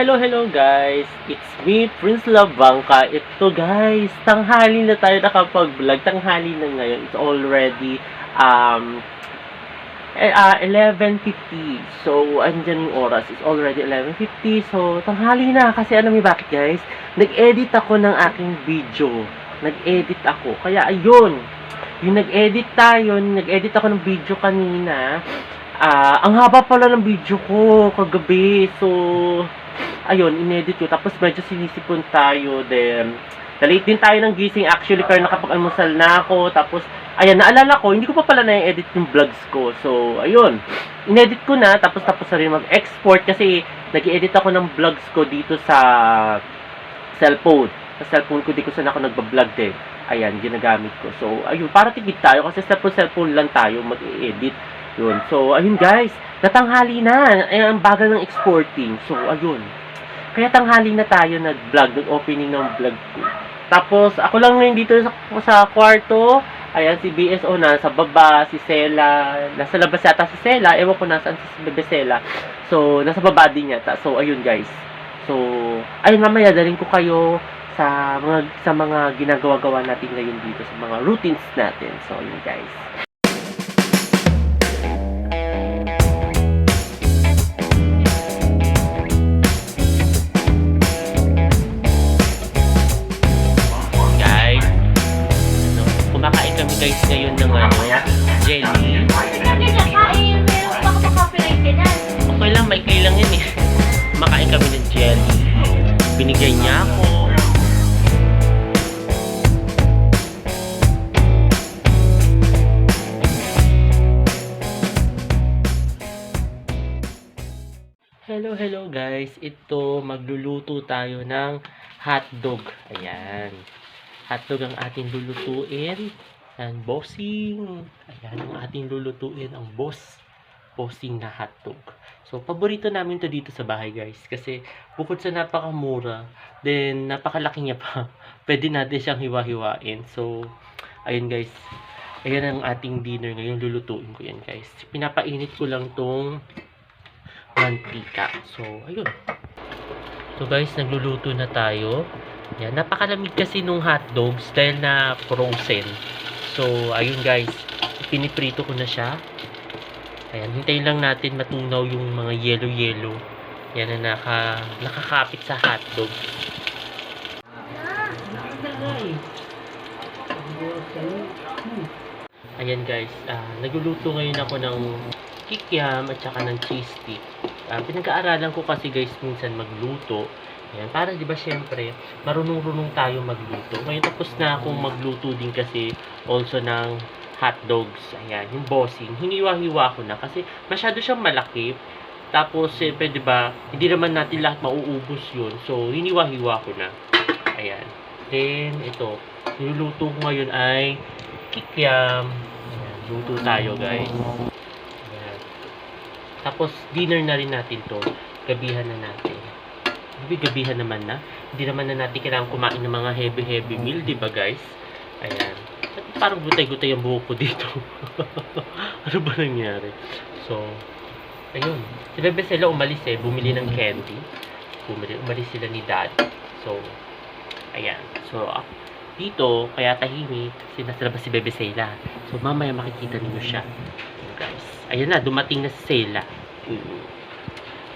Hello guys! It's me, Prince Labangka. Ito guys, tanghali na tayo nakapag-vlog. Tanghali na ngayon. It's already 11:50. So, andyan yung oras. It's already 11:50. So, tanghali na. Kasi alam niyo bakit guys? Nag-edit ako ng aking video. Nag-edit ako. Kaya ayun, yung nag-edit ako ng video kanina. Ang haba pala ng video ko kagabi. So, ayun, inedit ko. Tapos medyo sinisipon tayo. Then, na-late din tayo ng gising. Actually, pero nakapag-almusal na ako. Tapos, ayan, naalala ko, hindi ko pa pala na-edit yung vlogs ko. So, ayun, inedit ko na. Tapos na rin mag-export. Kasi, nag-edit ako ng vlogs ko dito sa cellphone. Sa cellphone ko, di ko saan ako nagbablog din. Ayan, ginagamit ko. So, ayun, para tigit tayo. Kasi cellphone lang tayo mag-edit. Yun. So, ayun guys, natanghali na. Ay, ang bagal ng exporting. So, ayun. Kaya tanghali na tayo nag-vlog, nag-opening ng vlog ko. Tapos, ako lang ngayon dito sa kwarto. Ayan, si BSO nasa baba, si Sela, nasa labas yata si Sela. Ewan ko nasaan si Bebe Sela. So, nasa baba din yata. So, ayun guys. So, ayun mamaya, daling ko kayo sa mga ginagawa-gawa natin ngayon dito, sa mga routines natin. So, ayun guys. Guys, ngayon ng jelly. Okay lang, may lang yan eh. Makain kami ng jelly. Binigay niya ako. Hello guys. Ito, magluluto tayo ng hotdog. Ayan. Hotdog ang ating lulutuin. And bossing. Ayan ang ating lulutuin, ang bossing na hotdog. So, paborito namin to dito sa bahay guys. Kasi bukod sa napakamura, then napakalaki niya pa. Pwede natin siyang hiwa-hiwain. So, ayun guys. Ayan ang ating dinner ngayon. Lulutuin ko yan guys. Pinapainit ko lang tong mantika. So, ayun. So guys, nagluluto na tayo. Yan, napakalamig kasi nung hotdogs dahil na frozen. So, ayun guys, piniprito ko na siya. Ayan, hintayin lang natin matunaw yung mga yellow. Yan na nakakapit sa hotdog. Ayan guys, nagluluto ngayon ako ng kikiam at saka ng cheese stick. Pinag-aaralan ko kasi guys minsan magluto. Ayan, para di ba syempre, marunong-runong tayo magluto. Ngayon tapos na akong magluto din kasi also ng hot dogs. Ayan, yung bossing. Hiniwa-hiwa ko na kasi masyado siyang malaki. Tapos, syempre, di ba, hindi naman natin lahat mauubos yun. So, hiniwa-hiwa ko na. Ayan. Then, ito. Niluluto ko ngayon ay kikiam. Ayan, luto tayo guys. Ayan. Tapos, dinner na rin natin to. Gabihan na natin. Gabihan naman na. Hindi naman na natin kailangan kumain ng mga heavy meal, di ba guys? Ayan. At parang gutay-gutay ang buhok ko dito. Ano ba nangyari? So, ayun. Si Bebe Sela umalis eh. Bumili ng candy. Umalis sila ni Dad. So, ayan. So, dito, kaya tahimik. Kasi nasa labas si Bebe Sela. So, mamaya makikita niyo siya. Guys. Ayan na, dumating na si Sela.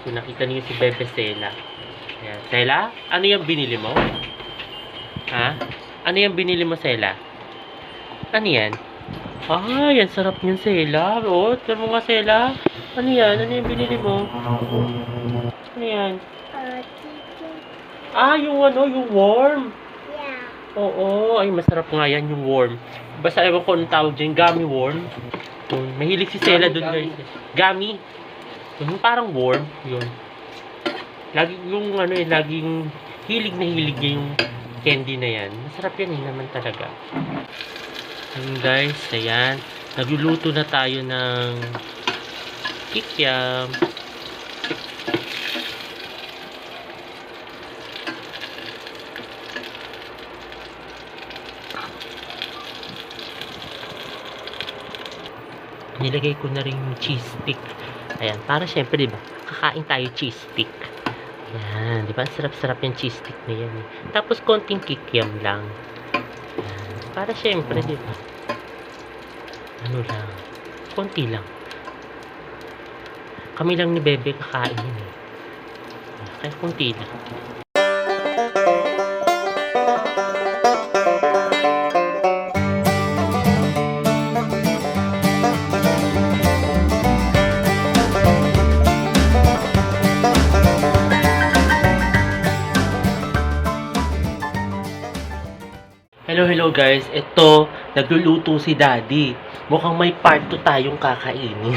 So, nakita niyo si Bebe Sela. Ayan. Sela, ano yung binili mo? Ha? Ano yung binili mo, Sela? Ano yan? Yan sarap niyan, Sela. Oh, tignan mo nga, Sela. Ano yan? Ano yung binili mo? Ano yan? Chicken. Yung worm. Yeah. Oo, ay masarap nga yan, yung worm. Basta ewan ko anong tawag dyan, gummy worm. Mahilig si Sela dun, guys. Gummy. Yung parang worm, yun. Laging hilig niya yung candy na yan. Masarap yan naman talaga. Ayun guys, ayan. Nagluluto na tayo ng kikiam. Nilagay ko na rin yung cheese stick. Ayan, para syempre, diba, kakain tayo cheese stick. Yan, di ba? Ang sarap-sarap yung cheese stick na yan. Tapos konting kikiam lang. Yan. Para syempre, di ba? Ano lang. Konti lang. Kami lang ni Bebe kakain yun eh. Kaya konti lang. Hello guys. Ito, nagluluto si Daddy. Mukhang may part 2 tayong kakainin.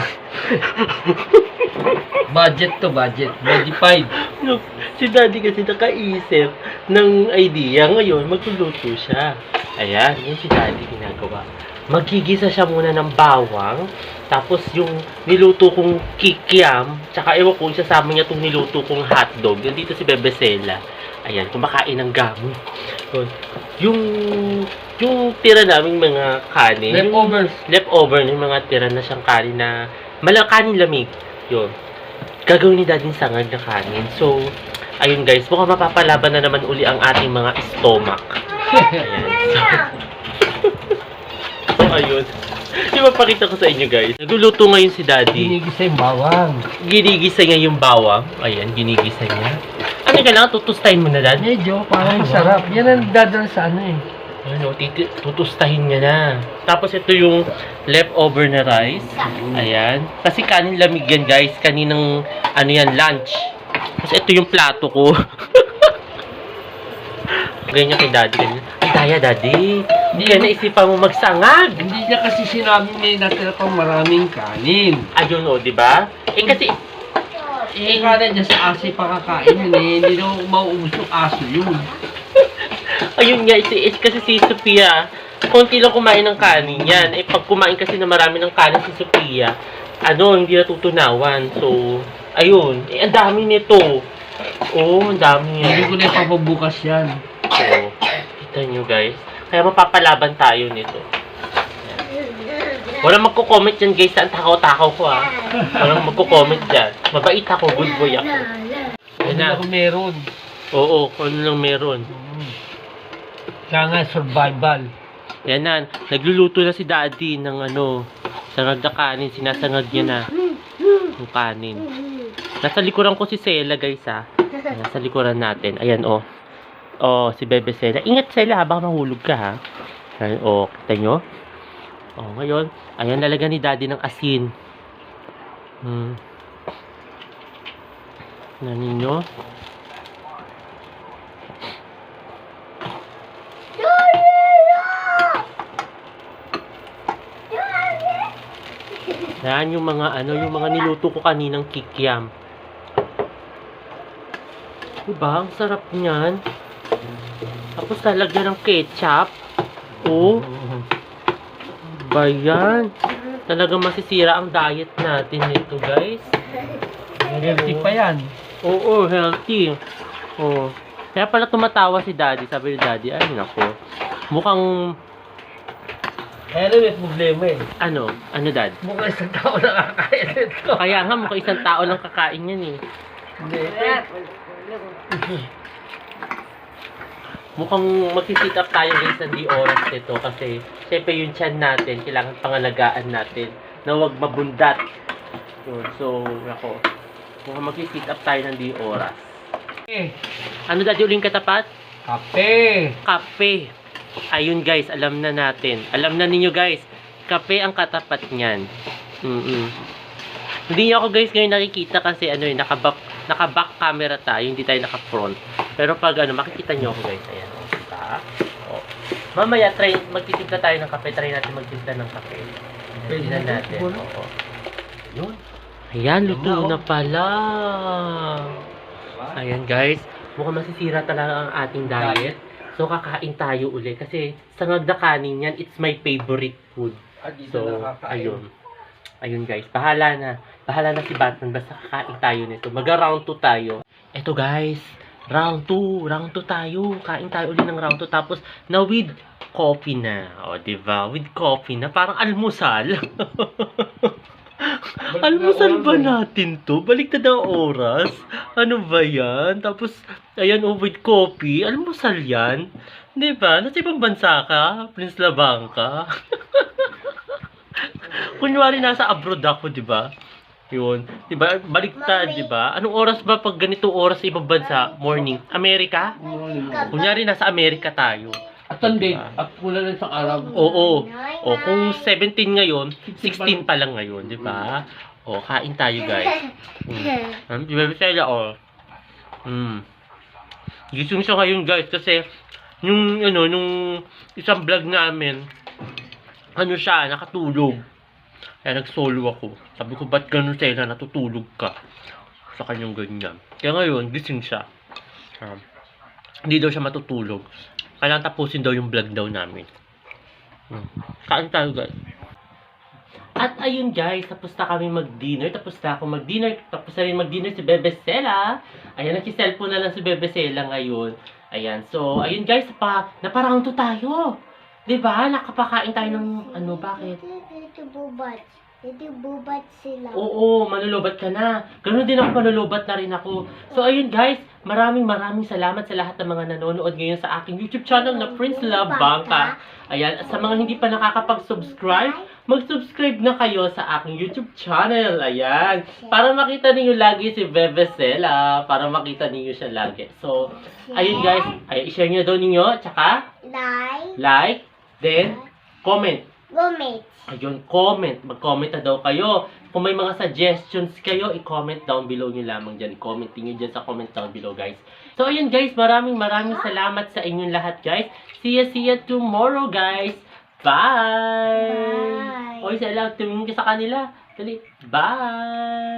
Budget to, budget. Modified. Look, si Daddy kasi nakaisip ng idea. Ngayon, magluluto siya. Ayan, yun si Daddy ginagawa. Magigisa siya muna ng bawang. Tapos yung niluto kong kikiam. Tsaka ewan ko, isasama niya itong niluto kong hotdog. Nandito si Bebe Sela. Ayan, kumakain ng gamon. Yung tira naming mga kanin. Leftover ng mga tira na siyang kanin na kanin lamig. Yun. Gagawin ni Daddy sangag na kanin. So, ayun guys, mukhang mapapalaban na naman uli ang ating mga stomach. Ayan. So, ayun. Yung mapakita ko sa inyo guys. Nagluluto ngayon si Daddy. Ginigisa yung bawang. Ginigisa niya yung bawang. Ayan, ginigisa niya. Ano ka lang, tutustahin mo na Dad? Medyo, parang sarap. Yan ang dadal sa ano eh. Ano, tutustahin niya na. Tapos ito yung leftover na rice. Ayan. Kasi kanin lamig yan guys. Kaninang, ano yan, lunch. Tapos ito yung plato ko. Ganyan kay Daddy. Ay, Daya, Daddy. Hindi ka naisipan mo magsangag. Hindi niya kasi sinabi may natira pang maraming kanin. Ayun o, di ba? Eh kasi, Kala niya sa aso pakakain yun eh. Hindi daw mauubos yung aso yun. ayun nga, kasi si Sophia, konti lang kumain ng kanin yan. Eh, pag kumain kasi na marami ng kanin si Sophia, hindi natutunawan. So, ayun. Eh, ang dami nito. Oh, ang dami yan. Hindi ko na ipapabukas yan. So, kita nyo guys. Kaya mapapalaban tayo nito. Walang magko-comment dyan guys sa takaw-takaw ko ah. Walang magko-comment dyan. Mabait ako, good boy ako. Ano na ako meron. Oo, kung ano lang meron. Kaya nga survival. Yan na, nagluluto na si Daddy ng sangag na kanin. Sinasangag niya na yung kanin. Nasa likuran ko si Sela guys ha. Nasa likuran natin. Ayan oh. Oh, si Bebe Sela. Ingat Sela ha, baka mahulog ka ha. Ayan oh, kita nyo? Oh, ngayon, ayan lalagyan ni Daddy ng asin. Naninyo? Yan yung mga yung mga niluto ko kaninang kikiam. Diba? Ang sarap niyan. Tapos lalagyan ng ketchup. Oh. Ba yan? Talagang masisira ang diet natin nito, guys. Healthy pa yan. Oo, healthy. Oh. Kaya pala tumatawa si Daddy. Sabi ni Daddy, ay nako. Mukhang Pero may problema eh. Ano, Dad? Mukhang isang tao nakakain ito. Kaya nga, mukhang isang tao lang kakain yan eh. Hindi. Mukhang mag-sit up tayo guys ng di oras nito kasi syempre yung tiyan natin, kailangan pangalagaan natin na huwag mabundat. Yun, so, ako. Mukhang mag-sit up tayo ng di oras. Ano Daddy uling katapat? Kape. Kape. Ayun guys, alam na natin. Alam na ninyo guys, kape ang katapat niyan. Hindi niyo ako guys ngayon nakikita kasi naka-back camera tayo, hindi tayo naka-front. Pero pag makikita niyo ako guys, ayan. Diba? Oh. Mamaya magtitimpla tayo ng kape, try natin magtimpla ng kape. Tingnan natin. Oo. Yun. Ayan, luto na pala. Ayan guys, mukhang masisira talaga ang ating diet. So, kakain tayo uli. Kasi, sangag na kanin yan, it's my favorite food. So, ayun. Ayun guys, bahala na. Bahala na si Batman. Basta kakain tayo nito. Mag-round 2 tayo. Eto guys, round 2. Round 2 tayo. Kain tayo uli ng round 2. Tapos, na with coffee na. O, diba? With coffee na. Parang almusal. Almusal ba natin to? Baliktad ang oras? Ano ba yan? Tapos, ayan, with coffee. Almusal yan? Di ba? Nasa ibang bansa ka? Prince Labang ka? Kunyari, nasa abroad ako, di ba? Yun. Di ba? Baliktad, di ba? Anong oras ba pag ganito oras sa ibang bansa? Morning. Amerika? Kunyari, nasa Amerika tayo. At hindi, at wala lang sa Arab. Oo. O, kung 17 ngayon, 16 pa lang ngayon, di ba? O, kain tayo, guys. Di ba, Bisela, o. Gising siya ngayon, guys, kasi yung, nung isang vlog namin, siya, nakatulog. Kaya nag-solo ako. Sabi ko, ba't ganun Sela, natutulog ka? Sa kanyang ganyan. Kaya ngayon, gising siya. Hindi daw siya matutulog. Kailangan tapusin daw yung vlog daw namin. Kain tayo, guys. At ayun, guys, tapos na kami mag-dinner. Tapos na ako mag-dinner. Tapos na rin mag-dinner si Bebe Sela. Ayan, nag-cellphone na lang si Bebe Sela ngayon. Ayan, so, ayun, guys, naparang to tayo. Diba? Nakapakain tayo ng, bakit? Dito bubat sila. Oo, manulubat ka na. Ganun din ako, manulubat na rin ako. So, ayun guys, maraming salamat sa lahat ng mga nanonood ngayon sa aking YouTube channel na Prince Love Bangka. Ayan, at sa mga hindi pa nakakapag-subscribe, mag-subscribe na kayo sa aking YouTube channel. Ayan, para makita niyo lagi si Bebe Sela, para makita niyo siya lagi. So, ayun guys, i-share niyo daw ninyo, tsaka like, then comment. Ayun, comment. Mag-comment na daw kayo. Kung may mga suggestions kayo, i-comment down below nyo lamang dyan. I-comment nyo dyan sa comment down below, guys. So, ayun, guys. Maraming salamat sa inyong lahat, guys. See ya tomorrow, guys. Bye! Oy, tumingin ka sa kanila. Dali. Bye!